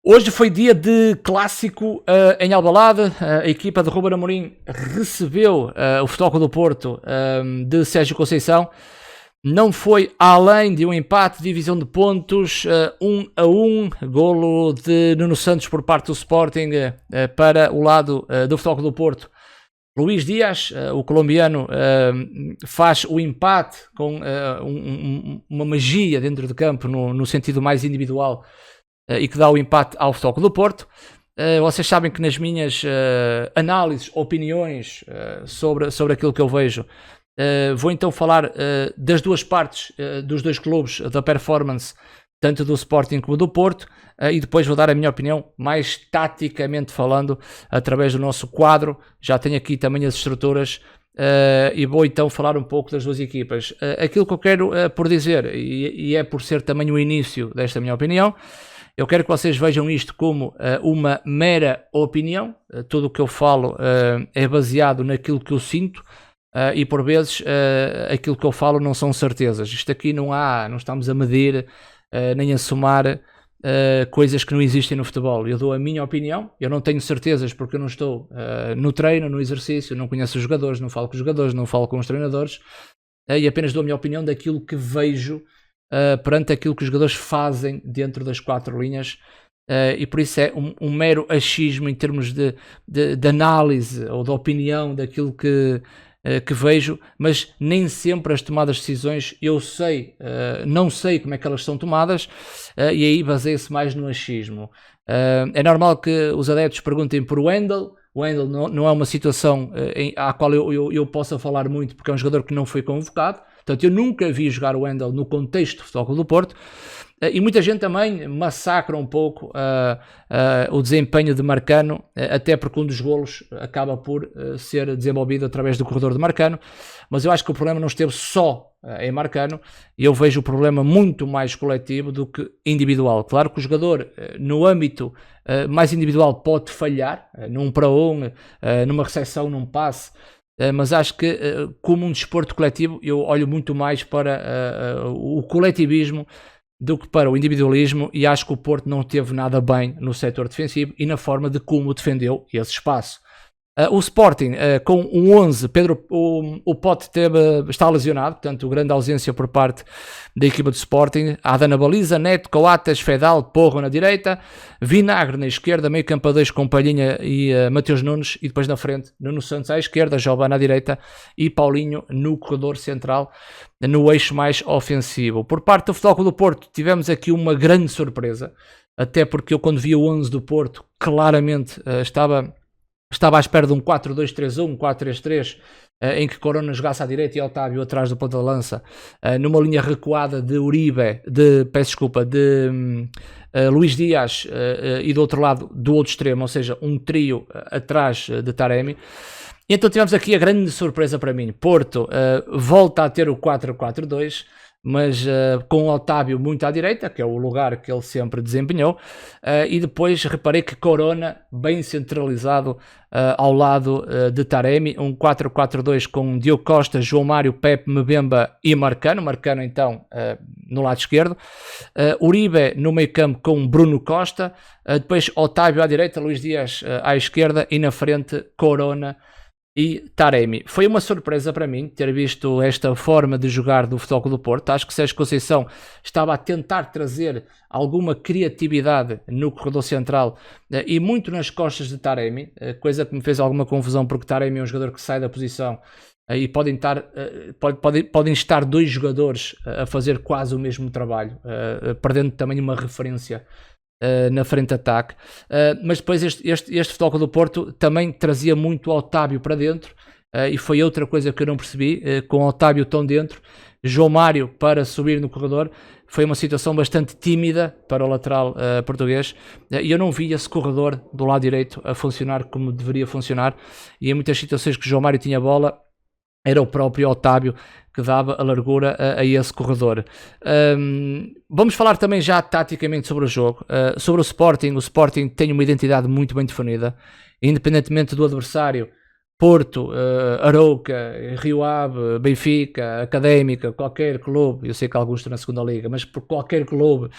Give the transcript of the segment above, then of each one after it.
Hoje foi dia de clássico em Alvalade. A equipa de Ruben Amorim recebeu o Futebol Clube do Porto de Sérgio Conceição. Não foi além de um empate, divisão de pontos, 1-1, golo de Nuno Santos por parte do Sporting para o lado do Futebol Clube do Porto. Luís Dias, o colombiano, faz o empate com uma magia dentro de campo no sentido mais individual e que dá o empate ao Futebol Clube do Porto. Vocês sabem que nas minhas análises, opiniões sobre aquilo que eu vejo, vou então falar das duas partes dos dois clubes, da performance, tanto do Sporting como do Porto, e depois vou dar a minha opinião mais taticamente falando, através do nosso quadro. Já tenho aqui também as estruturas, e vou então falar um pouco das duas equipas. Aquilo que eu quero por dizer, e é por ser também o início desta minha opinião, eu quero que vocês vejam isto como uma mera opinião. Tudo o que eu falo é baseado naquilo que eu sinto, e por vezes aquilo que eu falo não são certezas. Isto aqui não estamos a medir nem a somar coisas que não existem no futebol. Eu dou a minha opinião, eu não tenho certezas porque eu não estou no treino, no exercício, não conheço os jogadores, não falo com os jogadores, não falo com os treinadores, e apenas dou a minha opinião daquilo que vejo perante aquilo que os jogadores fazem dentro das quatro linhas, e por isso é um mero achismo em termos de análise ou de opinião daquilo que vejo, mas nem sempre as tomadas de decisões eu sei, não sei como é que elas são tomadas, e aí baseia-se mais no achismo. É normal que os adeptos perguntem por Wendel. O Wendel não é uma situação à qual eu possa falar muito, porque é um jogador que não foi convocado. Portanto, eu nunca vi jogar o Wendel no contexto do Futebol Clube do Porto, e muita gente também massacra um pouco o desempenho de Marcano, até porque um dos golos acaba por ser desenvolvido através do corredor de Marcano, mas eu acho que o problema não esteve só em Marcano, e eu vejo o problema muito mais coletivo do que individual. Claro que o jogador, no âmbito mais individual, pode falhar, num para um, numa recepção, num passe, mas acho que como um desporto coletivo eu olho muito mais para o coletivismo do que para o individualismo, e acho que o Porto não teve nada bem no setor defensivo e na forma de como defendeu esse espaço. O Sporting, com um 11, o Pote está lesionado, portanto, grande ausência por parte da equipa do Sporting. Ada na baliza, Neto, Coates, Fedal, Porro na direita, Vinagre na esquerda, meio campo a 2 com Palhinha e Mateus Nunes, e depois na frente, Nuno Santos à esquerda, Jobá na direita e Paulinho no corredor central, no eixo mais ofensivo. Por parte do Futebol Clube do Porto, tivemos aqui uma grande surpresa, até porque eu, quando vi o 11 do Porto, claramente estava à espera de um 4-2-3-1, um 4-3-3, em que Corona jogasse à direita e Otávio atrás do ponta de lança, numa linha recuada de Uribe, de Luís Dias, e do outro lado, do outro extremo, ou seja, um trio atrás de Taremi. E então tivemos aqui a grande surpresa para mim. Porto volta a ter o 4-4-2, mas com o Otávio muito à direita, que é o lugar que ele sempre desempenhou, e depois reparei que Corona bem centralizado ao lado de Taremi, um 4-4-2 com Diogo Costa, João Mário, Pepe, Mbemba e Marcano então no lado esquerdo, Uribe no meio campo com Bruno Costa, depois Otávio à direita, Luís Dias à esquerda, e na frente Corona e Taremi. Foi uma surpresa para mim ter visto esta forma de jogar do Futebol Clube do Porto. Acho que Sérgio Conceição estava a tentar trazer alguma criatividade no corredor central e muito nas costas de Taremi, coisa que me fez alguma confusão, porque Taremi é um jogador que sai da posição e podem estar dois jogadores a fazer quase o mesmo trabalho, perdendo também uma referência na frente de ataque, mas depois este Futebol Clube do Porto também trazia muito Otávio para dentro, e foi outra coisa que eu não percebi, com Otávio tão dentro, João Mário para subir no corredor. Foi uma situação bastante tímida para o lateral português, e eu não vi esse corredor do lado direito a funcionar como deveria funcionar, e em muitas situações que João Mário tinha bola, era o próprio Otávio que dava a largura a esse corredor. Vamos falar também já taticamente sobre o jogo. Sobre o Sporting tem uma identidade muito bem definida, independentemente do adversário. Porto, Arouca, Rio Ave, Benfica, Académica, qualquer clube, eu sei que alguns estão na segunda liga, mas por qualquer clube,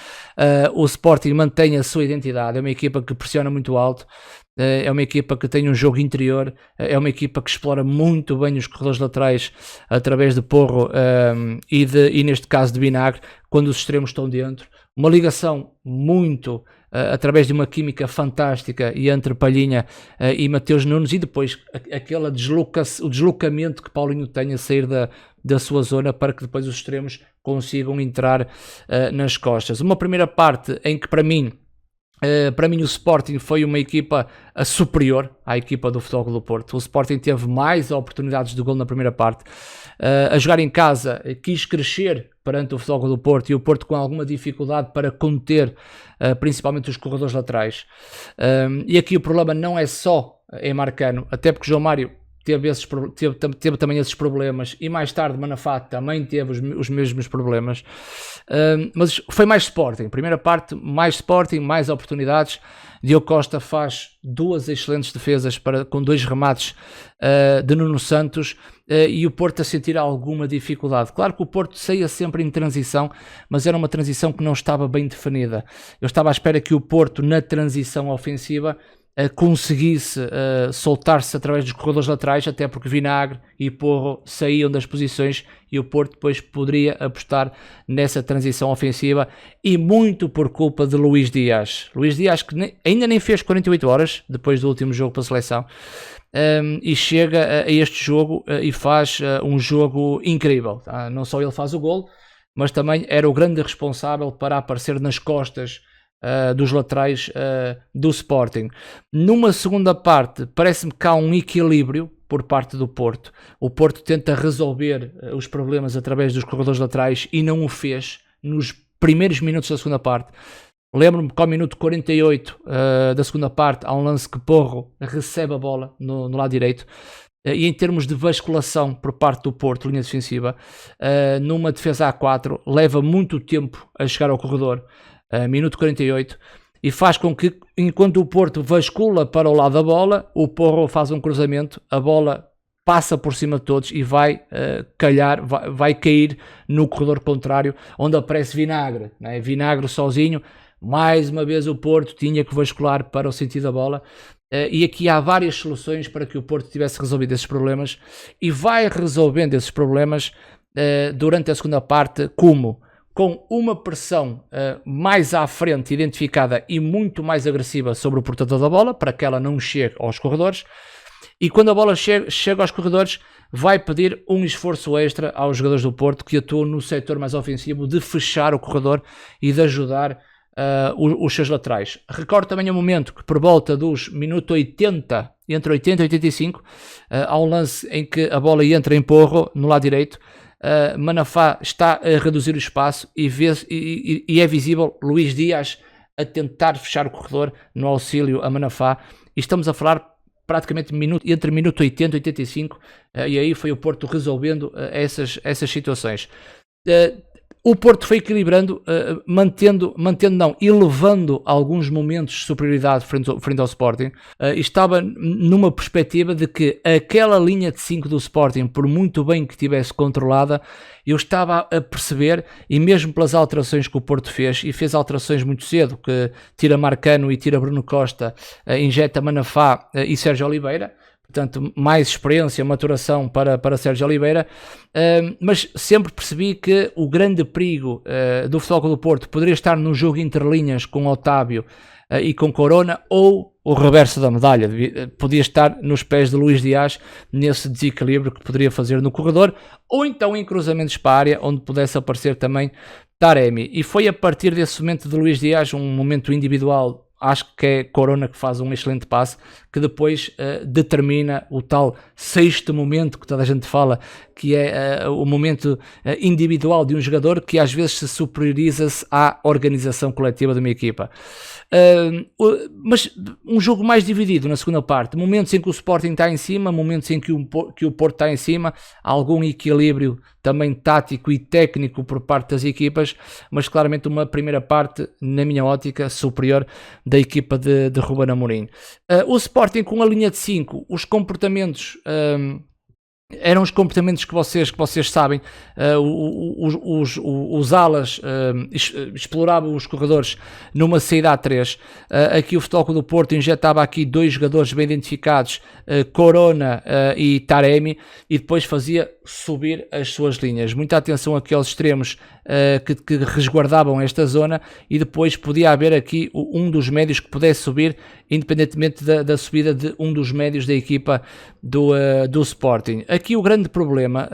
o Sporting mantém a sua identidade. É uma equipa que pressiona muito alto, é uma equipa que tem um jogo interior, é uma equipa que explora muito bem os corredores laterais através de Porro e neste caso de Vinagre, quando os extremos estão dentro. Uma ligação muito através de uma química fantástica e entre Palhinha e Mateus Nunes, e depois o deslocamento que Paulinho tem a sair da sua zona para que depois os extremos consigam entrar nas costas. Uma primeira parte em que para mim o Sporting foi uma equipa superior à equipa do Futebol Clube do Porto. O Sporting teve mais oportunidades de gol na primeira parte. A jogar em casa, quis crescer perante o Futebol Clube do Porto, e o Porto com alguma dificuldade para conter principalmente os corredores laterais. E aqui o problema não é só em Marcano, até porque João Mário teve também esses problemas, e mais tarde Manafá também teve os mesmos problemas, mas foi mais Sporting. Primeira parte, mais Sporting, mais oportunidades. Diogo Costa faz duas excelentes defesas com dois remates de Nuno Santos, e o Porto a sentir alguma dificuldade. Claro que o Porto saía sempre em transição, mas era uma transição que não estava bem definida. Eu estava à espera que o Porto, na transição ofensiva, conseguisse soltar-se através dos corredores laterais, até porque Vinagre e Porro saíam das posições, e o Porto depois poderia apostar nessa transição ofensiva, e muito por culpa de Luís Dias. Luís Dias, que ainda nem fez 48 horas depois do último jogo pela seleção, e chega a este jogo e faz um jogo incrível. Não só ele faz o gol, mas também era o grande responsável para aparecer nas costas dos laterais do Sporting. Numa segunda parte, parece-me que há um equilíbrio por parte do Porto. O Porto tenta resolver os problemas através dos corredores laterais e não o fez nos primeiros minutos da segunda parte. Lembro-me que ao minuto 48 da segunda parte há um lance que Porro recebe a bola no lado direito, e em termos de basculação por parte do Porto, linha defensiva, numa defesa A4, leva muito tempo a chegar ao corredor, minuto 48, e faz com que, enquanto o Porto bascula para o lado da bola, o Porro faz um cruzamento, a bola passa por cima de todos e vai cair no corredor contrário, onde aparece Vinagre, né? Vinagre sozinho. Mais uma vez o Porto tinha que bascular para o sentido da bola, e aqui há várias soluções para que o Porto tivesse resolvido esses problemas, e vai resolvendo esses problemas durante a segunda parte, como com uma pressão mais à frente identificada e muito mais agressiva sobre o portador da bola, para que ela não chegue aos corredores, e quando a bola chega aos corredores, vai pedir um esforço extra aos jogadores do Porto, que atuam no setor mais ofensivo, de fechar o corredor e de ajudar os seus laterais. Recordo também um momento que, por volta dos minutos 80, entre 80 e 85, há um lance em que a bola entra em Porro, no lado direito. Manafá está a reduzir o espaço e é visível Luís Dias a tentar fechar o corredor no auxílio a Manafá, e estamos a falar praticamente entre minuto 80 e 85, e aí foi o Porto resolvendo essas situações. O Porto foi equilibrando, elevando alguns momentos de superioridade frente ao Sporting. Estava numa perspectiva de que aquela linha de 5 do Sporting, por muito bem que estivesse controlada, eu estava a perceber, e mesmo pelas alterações que o Porto fez, e fez alterações muito cedo, que tira Marcano e tira Bruno Costa, injeta Manafá e Sérgio Oliveira. Portanto, mais experiência, maturação para Sérgio Oliveira, mas sempre percebi que o grande perigo do Futebol Clube do Porto poderia estar no jogo interlinhas com Otávio e com Corona, ou o reverso da medalha, podia estar nos pés de Luís Dias, nesse desequilíbrio que poderia fazer no corredor, ou então em cruzamentos para a área, onde pudesse aparecer também Taremi. E foi a partir desse momento de Luís Dias, um momento individual, acho que é Corona que faz um excelente passe, que depois determina o tal sexto momento que toda a gente fala, que é o momento individual de um jogador, que às vezes se superioriza-se à organização coletiva de uma equipa. Mas um jogo mais dividido na segunda parte, momentos em que o Sporting está em cima, momentos em que o Porto está em cima, algum equilíbrio também tático e técnico por parte das equipas, mas claramente uma primeira parte, na minha ótica, superior da equipa de Ruben Amorim. O Sporting com a linha de 5, os comportamentos... eram os comportamentos que vocês sabem, os alas exploravam os corredores numa saída a 3, aqui o Futebol Clube do Porto injetava aqui 2 jogadores bem identificados, Corona e Taremi, e depois fazia subir as suas linhas. Muita atenção aqui aos extremos que resguardavam esta zona, e depois podia haver aqui um dos médios que pudesse subir, independentemente da subida de um dos médios da equipa do Sporting. Aqui o grande problema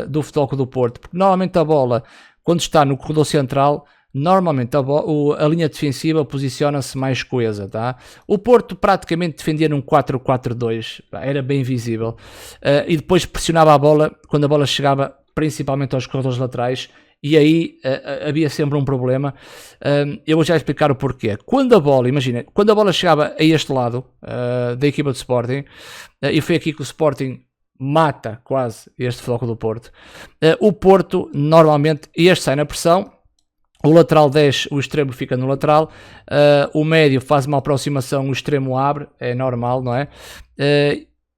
do Futebol Clube do Porto, porque normalmente a bola, quando está no corredor central, normalmente a linha defensiva posiciona-se mais coesa, tá? O Porto praticamente defendia num 4-4-2, era bem visível, e depois pressionava a bola quando a bola chegava principalmente aos corredores laterais, e aí havia sempre um problema. Eu vou já explicar o porquê. Quando a bola chegava a este lado da equipa do Sporting, e foi aqui que o Sporting mata quase este Futebol Clube do Porto, o Porto normalmente, este sai na pressão, o lateral desce, o extremo fica no lateral, o médio faz uma aproximação, o extremo abre, é normal, não é?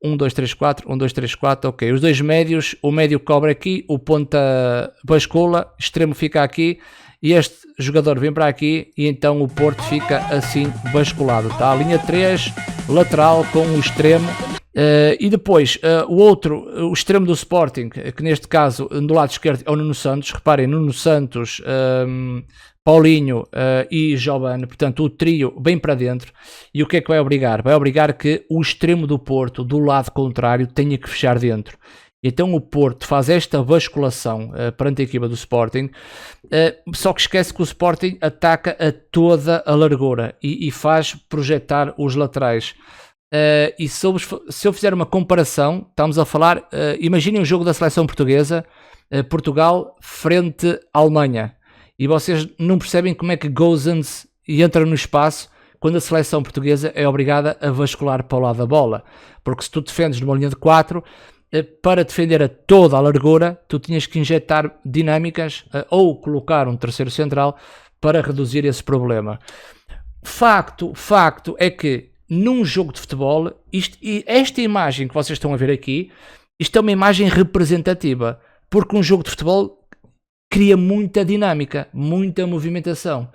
1, 2, 3, 4, 1, 2, 3, 4, ok. Os dois médios, o médio cobre aqui, o ponta bascula, extremo fica aqui, e este jogador vem para aqui, e então o Porto fica assim basculado, tá? A linha 3, lateral com o extremo, e depois o extremo do Sporting, que neste caso do lado esquerdo é o Nuno Santos. Reparem, Nuno Santos, Paulinho e Giovane, portanto o trio bem para dentro. E o que é que vai obrigar? Vai obrigar que o extremo do Porto, do lado contrário, tenha que fechar dentro. Então o Porto faz esta basculação perante a equipa do Sporting, só que esquece que o Sporting ataca a toda a largura e faz projetar os laterais. E se eu fizer uma comparação, estamos a falar, imaginem um jogo da seleção portuguesa, Portugal frente à Alemanha, e vocês não percebem como é que Gozens entra no espaço quando a seleção portuguesa é obrigada a vascular para o lado da bola, porque se tu defendes numa linha de 4, para defender a toda a largura, tu tinhas que injetar dinâmicas ou colocar um terceiro central para reduzir esse problema. Facto é que num jogo de futebol, esta imagem que vocês estão a ver aqui, isto é uma imagem representativa, porque um jogo de futebol cria muita dinâmica, muita movimentação.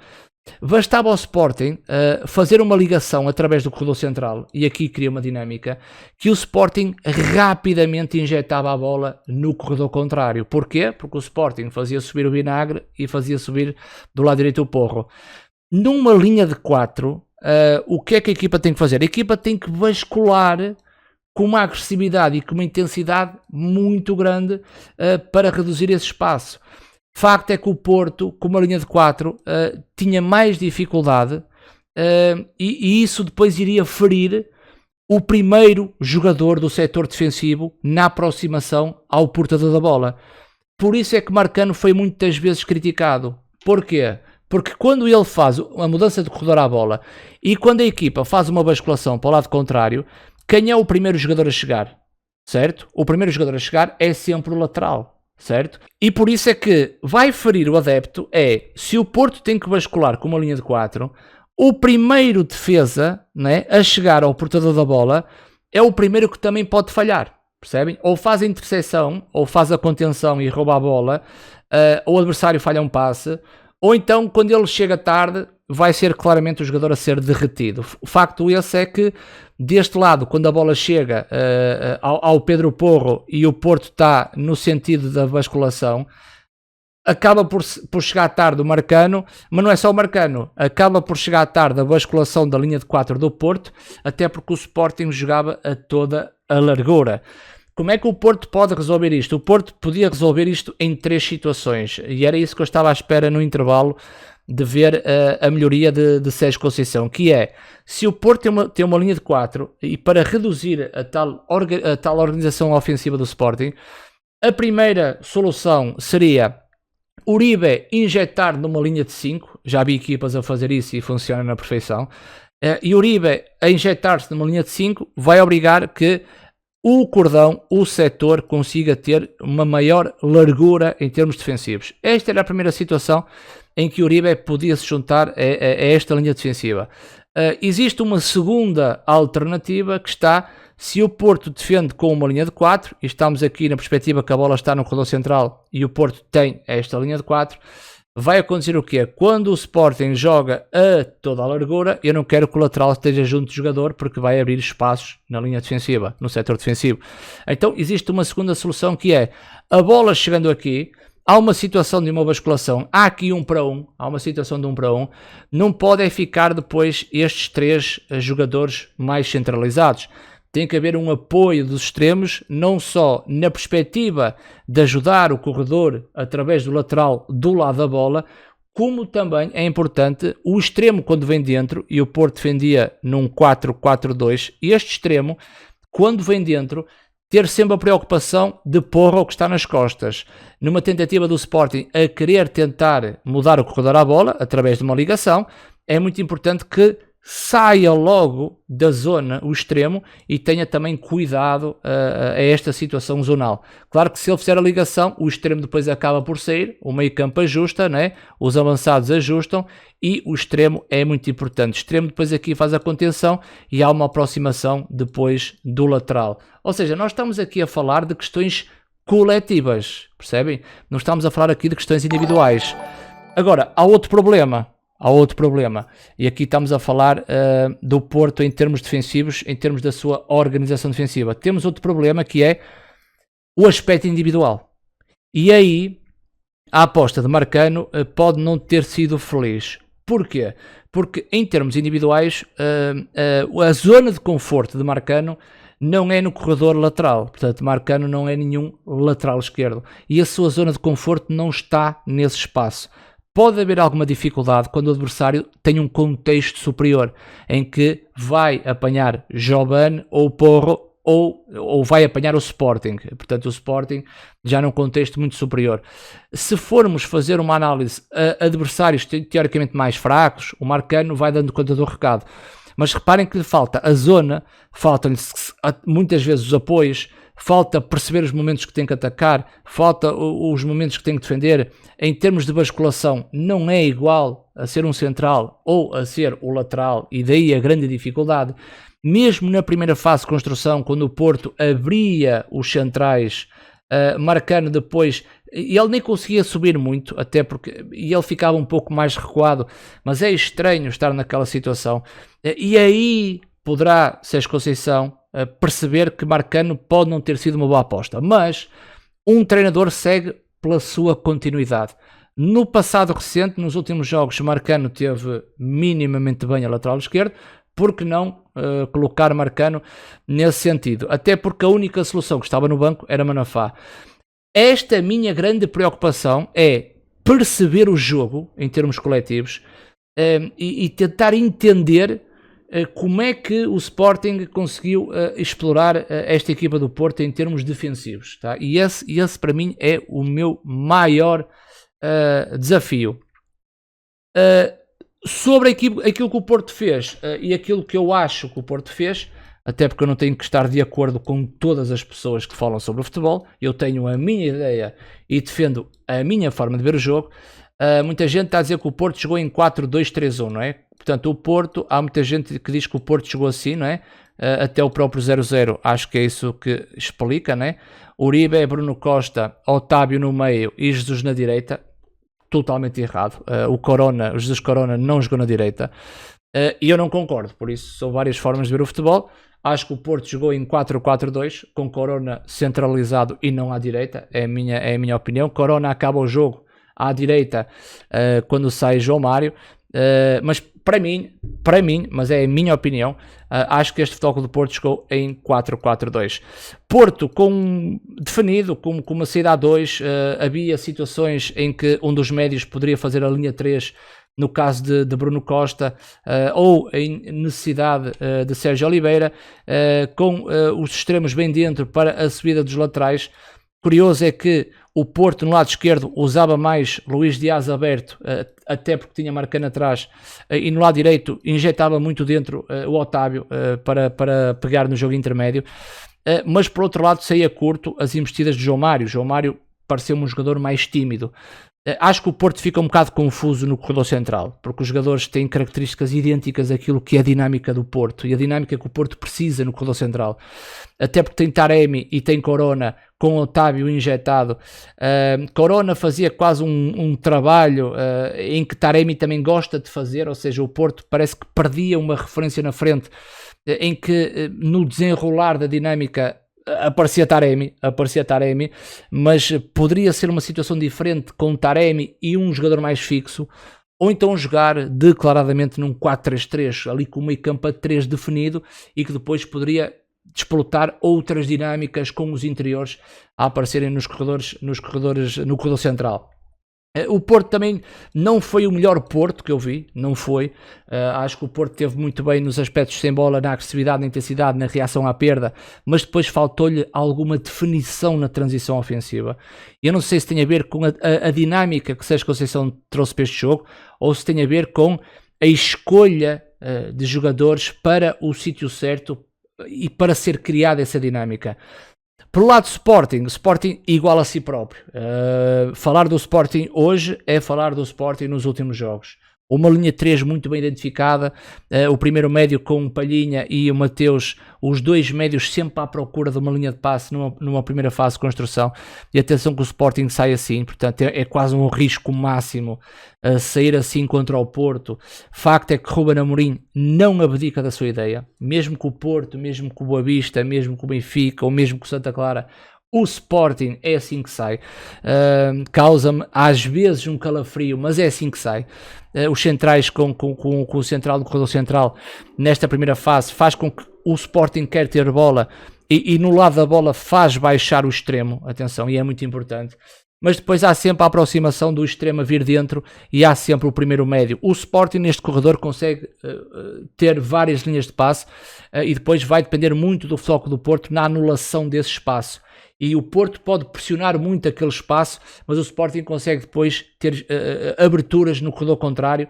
Bastava ao Sporting fazer uma ligação através do corredor central, e aqui cria uma dinâmica, que o Sporting rapidamente injetava a bola no corredor contrário. Porquê? Porque o Sporting fazia subir o Vinagre e fazia subir do lado direito o Porro. Numa linha de 4, o que é que a equipa tem que fazer? A equipa tem que bascular com uma agressividade e com uma intensidade muito grande para reduzir esse espaço. Facto é que o Porto, com uma linha de 4, tinha mais dificuldade, e isso depois iria ferir o primeiro jogador do setor defensivo na aproximação ao portador da bola. Por isso é que Marcano foi muitas vezes criticado. Porquê? Porque quando ele faz a mudança de corredor à bola e quando a equipa faz uma basculação para o lado contrário, quem é o primeiro jogador a chegar? Certo? O primeiro jogador a chegar é sempre o lateral. Certo? E por isso é que vai ferir o adepto se o Porto tem que bascular com uma linha de 4, o primeiro defesa, né, a chegar ao portador da bola é o primeiro que também pode falhar, percebem? Ou faz a interseção, ou faz a contenção e rouba a bola, ou o adversário falha um passe, ou então quando ele chega tarde vai ser claramente o jogador a ser derretido. O facto esse é que deste lado, quando a bola chega ao Pedro Porro e o Porto está no sentido da basculação, acaba por chegar tarde o Marcano, mas não é só o Marcano, acaba por chegar tarde a basculação da linha de 4 do Porto, até porque o Sporting jogava a toda a largura. Como é que o Porto pode resolver isto? O Porto podia resolver isto em 3 situações, e era isso que eu estava à espera no intervalo de ver a melhoria de Sérgio Conceição, que é, se o Porto tem uma linha de 4, e para reduzir a tal organização ofensiva do Sporting, a primeira solução seria Uribe injetar numa linha de 5, já vi equipas a fazer isso e funciona na perfeição, e Uribe a injetar-se numa linha de 5 vai obrigar que o cordão, o setor, consiga ter uma maior largura em termos defensivos. Esta era a primeira situação em que o Uribe podia se juntar a esta linha defensiva. Existe uma segunda alternativa que está, se o Porto defende com uma linha de 4, e estamos aqui na perspectiva que a bola está no corredor central e o Porto tem esta linha de 4, vai acontecer o quê? Quando o Sporting joga a toda a largura, eu não quero que o lateral esteja junto do jogador porque vai abrir espaços na linha defensiva, no setor defensivo. Então existe uma segunda solução que é, a bola chegando aqui, há uma situação de uma basculação, há aqui 1 para 1, há uma situação de 1 para 1, não podem ficar depois estes 3 jogadores mais centralizados. Tem que haver um apoio dos extremos, não só na perspectiva de ajudar o corredor através do lateral do lado da bola, como também é importante o extremo quando vem dentro, e o Porto defendia num 4-4-2, e este extremo, quando vem dentro, ter sempre a preocupação de pôr o que está nas costas. Numa tentativa do Sporting a querer tentar mudar o corredor à bola, através de uma ligação, é muito importante que saia logo da zona o extremo e tenha também cuidado a esta situação zonal. Claro que se ele fizer a ligação, o extremo depois acaba por sair, o meio campo ajusta, né? Os avançados ajustam e o extremo é muito importante. O extremo depois aqui faz a contenção e há uma aproximação depois do lateral. Ou seja, nós estamos aqui a falar de questões coletivas, percebem? Não estamos a falar aqui de questões individuais. Agora, há outro problema, e aqui estamos a falar do Porto em termos defensivos, em termos da sua organização defensiva. Temos outro problema que é o aspecto individual, e aí a aposta de Marcano pode não ter sido feliz. Porquê? Porque em termos individuais a zona de conforto de Marcano não é no corredor lateral, portanto Marcano não é nenhum lateral esquerdo, e a sua zona de conforto não está nesse espaço. Pode haver alguma dificuldade quando o adversário tem um contexto superior, em que vai apanhar Jobane ou Porro, ou vai apanhar o Sporting. Portanto, o Sporting já num contexto muito superior. Se formos fazer uma análise a adversários teoricamente mais fracos, o Marcano vai dando conta do recado. Mas reparem que lhe falta a zona, faltam-lhe muitas vezes os apoios, falta perceber os momentos que tem que atacar, falta os momentos que tem que defender. Em termos de basculação, não é igual a ser um central ou a ser o lateral, e daí a grande dificuldade. Mesmo na primeira fase de construção, quando o Porto abria os centrais, Marcano depois, ele nem conseguia subir muito, até porque ele ficava um pouco mais recuado, mas é estranho estar naquela situação. E aí poderá Sérgio Conceição perceber que Marcano pode não ter sido uma boa aposta, mas um treinador segue pela sua continuidade. No passado recente, nos últimos jogos, Marcano teve minimamente bem a lateral esquerdo. Por que não colocar Marcano nesse sentido? Até porque a única solução que estava no banco era Manafá. Esta minha grande preocupação é perceber o jogo em termos coletivos e tentar entender como é que o Sporting conseguiu explorar esta equipa do Porto em termos defensivos, tá? E esse para mim é o meu maior desafio. Sobre aquilo que o Porto fez e aquilo que eu acho que o Porto fez, até porque eu não tenho que estar de acordo com todas as pessoas que falam sobre o futebol, eu tenho a minha ideia e defendo a minha forma de ver o jogo. Muita gente está a dizer que o Porto jogou em 4-2-3-1, não é? Portanto, o Porto, há muita gente que diz que o Porto jogou assim, não é? Até o próprio 0-0, acho que é isso que explica, não é? Uribe, Bruno Costa, Otávio no meio e Jesus na direita, totalmente errado. O Jesus Corona não jogou na direita, e eu não concordo, por isso são várias formas de ver o futebol. Acho que o Porto jogou em 4-4-2, com Corona centralizado e não à direita, é a minha opinião. Corona acaba o jogo à direita quando sai João Mário, mas para mim, mas é a minha opinião, acho que este Futebol Clube do Porto jogou em 4-4-2. Porto definido como uma saída a 2, havia situações em que um dos médios poderia fazer a linha 3, no caso de Bruno Costa, ou em necessidade de Sérgio Oliveira, com os extremos bem dentro para a subida dos laterais. Curioso é que o Porto no lado esquerdo usava mais Luís Dias aberto, até porque tinha Marcano atrás, e no lado direito injetava muito dentro o Otávio para pegar no jogo intermédio. mas por outro lado saía curto as investidas de João Mário. João Mário pareceu-me um jogador mais tímido. Acho que o Porto fica um bocado confuso no corredor central, porque os jogadores têm características idênticas àquilo que é a dinâmica do Porto, e a dinâmica que o Porto precisa no corredor central. Até porque tem Taremi e tem Corona, com Otávio injetado. Corona fazia quase um trabalho em que Taremi também gosta de fazer, ou seja, o Porto parece que perdia uma referência na frente, em que no desenrolar da dinâmica aparecia Taremi, mas poderia ser uma situação diferente com Taremi e um jogador mais fixo, ou então jogar declaradamente num 4-3-3, ali com o meio campo a 3 definido, e que depois poderia desplotar outras dinâmicas com os interiores a aparecerem no corredor central. O Porto também não foi o melhor Porto que eu vi, não foi. Acho que o Porto teve muito bem nos aspectos sem bola, na agressividade, na intensidade, na reação à perda, mas depois faltou-lhe alguma definição na transição ofensiva. Eu não sei se tem a ver com a dinâmica que Sérgio Conceição trouxe para este jogo, ou se tem a ver com a escolha de jogadores para o sítio certo e para ser criada essa dinâmica. Pelo lado do Sporting igual a si próprio. Falar do Sporting hoje é falar do Sporting nos últimos jogos. Uma linha 3 muito bem identificada, o primeiro médio com o Palhinha e o Mateus, os dois médios sempre à procura de uma linha de passe numa primeira fase de construção, e atenção que o Sporting sai assim, portanto é quase um risco máximo sair assim contra o Porto. Facto é que Ruben Amorim não abdica da sua ideia, mesmo que o Porto, mesmo que o Boa Vista, mesmo que o Benfica ou mesmo que o Santa Clara, o Sporting é assim que sai. Causa-me às vezes um calafrio, mas é assim que sai. Os centrais com o central do corredor central nesta primeira fase faz com que o Sporting quer ter bola e no lado da bola faz baixar o extremo, atenção, e é muito importante. Mas depois há sempre a aproximação do extremo a vir dentro e há sempre o primeiro médio. O Sporting neste corredor consegue ter várias linhas de passe e depois vai depender muito do foco do Porto na anulação desse espaço. E o Porto pode pressionar muito aquele espaço, mas o Sporting consegue depois ter aberturas no corredor contrário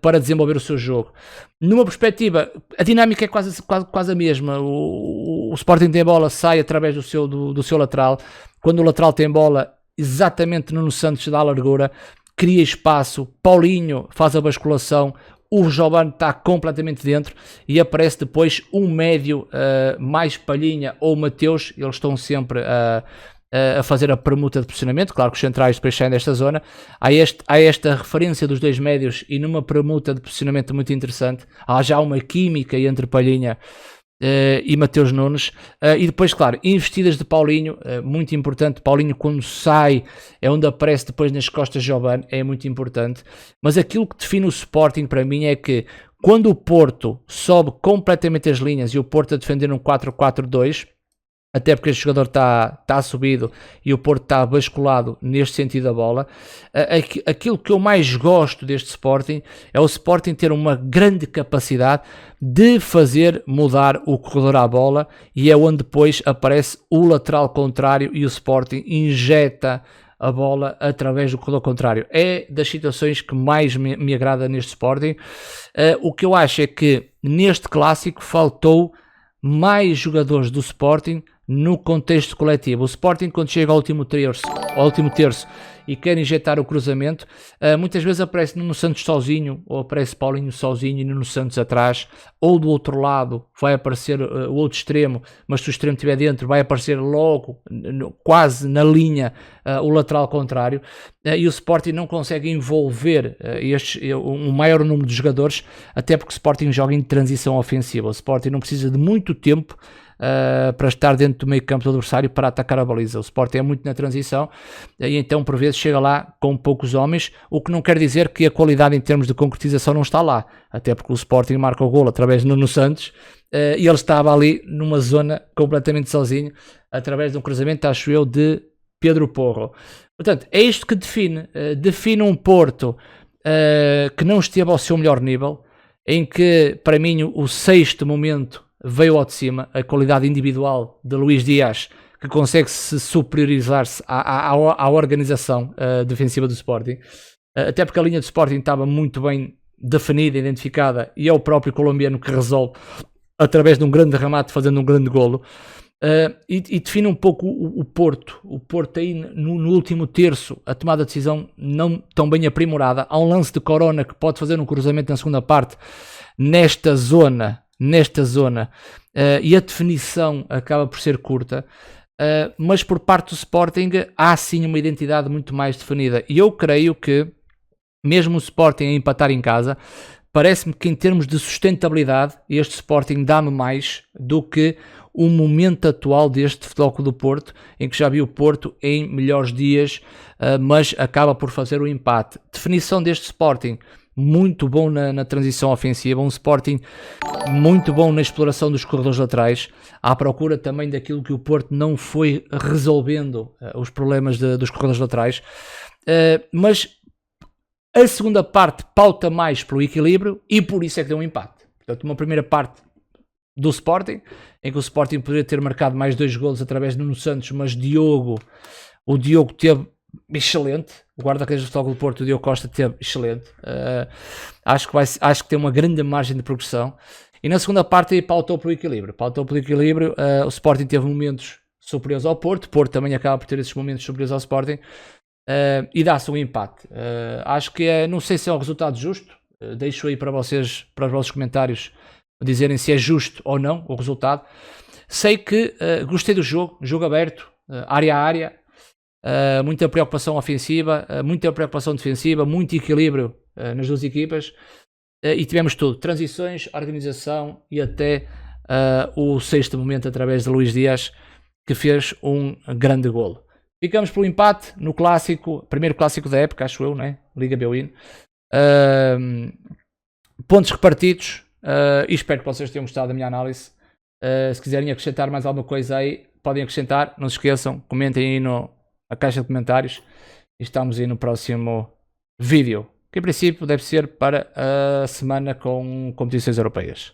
para desenvolver o seu jogo. Numa perspectiva, a dinâmica é quase a mesma. O Sporting tem bola, sai através do seu lateral. Quando o lateral tem bola, exatamente Nuno Santos dá a largura, cria espaço, Paulinho faz a basculação, o Giovane está completamente dentro e aparece depois um médio mais Palhinha ou Mateus. Eles estão sempre a fazer a permuta de posicionamento. Claro que os centrais depois saem desta zona. Há esta referência dos dois médios e numa permuta de posicionamento muito interessante. Há já uma química entre Palhinha e Mateus Nunes, e depois, claro, investidas de Paulinho, muito importante. Paulinho, quando sai, é onde aparece depois nas costas de Giovane, é muito importante. Mas aquilo que define o Sporting para mim é que quando o Porto sobe completamente as linhas e o Porto a defender um 4-4-2, até porque este jogador está subido e o Porto está basculado neste sentido da bola, aquilo que eu mais gosto deste Sporting é o Sporting ter uma grande capacidade de fazer mudar o corredor à bola, e é onde depois aparece o lateral contrário e o Sporting injeta a bola através do corredor contrário. É das situações que mais me agrada neste Sporting. O que eu acho é que neste clássico faltou mais jogadores do Sporting no contexto coletivo. O Sporting, quando chega ao último terço e quer injetar o cruzamento, muitas vezes aparece Nuno Santos sozinho, ou aparece Paulinho sozinho e Nuno Santos atrás, ou do outro lado vai aparecer o outro extremo, mas se o extremo estiver dentro vai aparecer logo, quase na linha, o lateral contrário, e o Sporting não consegue envolver um maior número de jogadores, até porque o Sporting joga em transição ofensiva. O Sporting não precisa de muito tempo para estar dentro do meio campo do adversário para atacar a baliza. O Sporting é muito na transição e então por vezes chega lá com poucos homens, o que não quer dizer que a qualidade em termos de concretização não está lá, até porque o Sporting marca o golo através de Nuno Santos e ele estava ali numa zona completamente sozinho, através de um cruzamento, acho eu, de Pedro Porro. Portanto, é isto que define um Porto que não esteve ao seu melhor nível, em que para mim o sexto momento veio ao de cima, a qualidade individual de Luís Dias, que consegue se superiorizar-se à organização defensiva do Sporting, até porque a linha do Sporting estava muito bem definida, identificada, e é o próprio colombiano que resolve através de um grande remate, fazendo um grande golo. e define um pouco o Porto. O Porto aí no último terço, a tomada de decisão não tão bem aprimorada. Há um lance de Corona que pode fazer um cruzamento na segunda parte, nesta zona, e a definição acaba por ser curta. Mas por parte do Sporting há sim uma identidade muito mais definida, e eu creio que mesmo o Sporting a empatar em casa, parece-me que em termos de sustentabilidade este Sporting dá-me mais do que o momento atual deste Futebol Clube do Porto, em que já vi o Porto em melhores dias, mas acaba por fazer o empate. Definição deste Sporting, muito bom na transição ofensiva, um Sporting muito bom na exploração dos corredores laterais, à procura também daquilo que o Porto não foi resolvendo, os problemas dos corredores laterais, mas a segunda parte pauta mais pelo equilíbrio e por isso é que deu um empate. Portanto, uma primeira parte do Sporting, em que o Sporting poderia ter marcado mais 2 golos através de Nuno Santos, mas o Diogo teve excelente, o guarda-redes do Futebol Clube do Porto, o Diogo Costa, teve excelente. Acho que tem uma grande margem de progressão. E na segunda parte aí pautou pelo equilíbrio. O Sporting teve momentos superiores ao Porto, o Porto também acaba por ter esses momentos superiores ao Sporting, e dá-se um empate. Acho que não sei se é um resultado justo, deixo aí para vocês, para os vossos comentários, dizerem se é justo ou não o resultado. Sei que gostei do jogo aberto, área a área, muita preocupação ofensiva, muita preocupação defensiva, muito equilíbrio nas duas equipas, e tivemos tudo, transições, organização e até o sexto momento através de Luís Dias, que fez um grande golo. Ficamos pelo empate no clássico, primeiro clássico da época, acho eu, né? Liga Bwin. Pontos repartidos, e espero que vocês tenham gostado da minha análise. Se quiserem acrescentar mais alguma coisa aí, podem acrescentar, não se esqueçam, comentem aí na caixa de comentários, e estamos aí no próximo vídeo, que em princípio deve ser para a semana com competições europeias.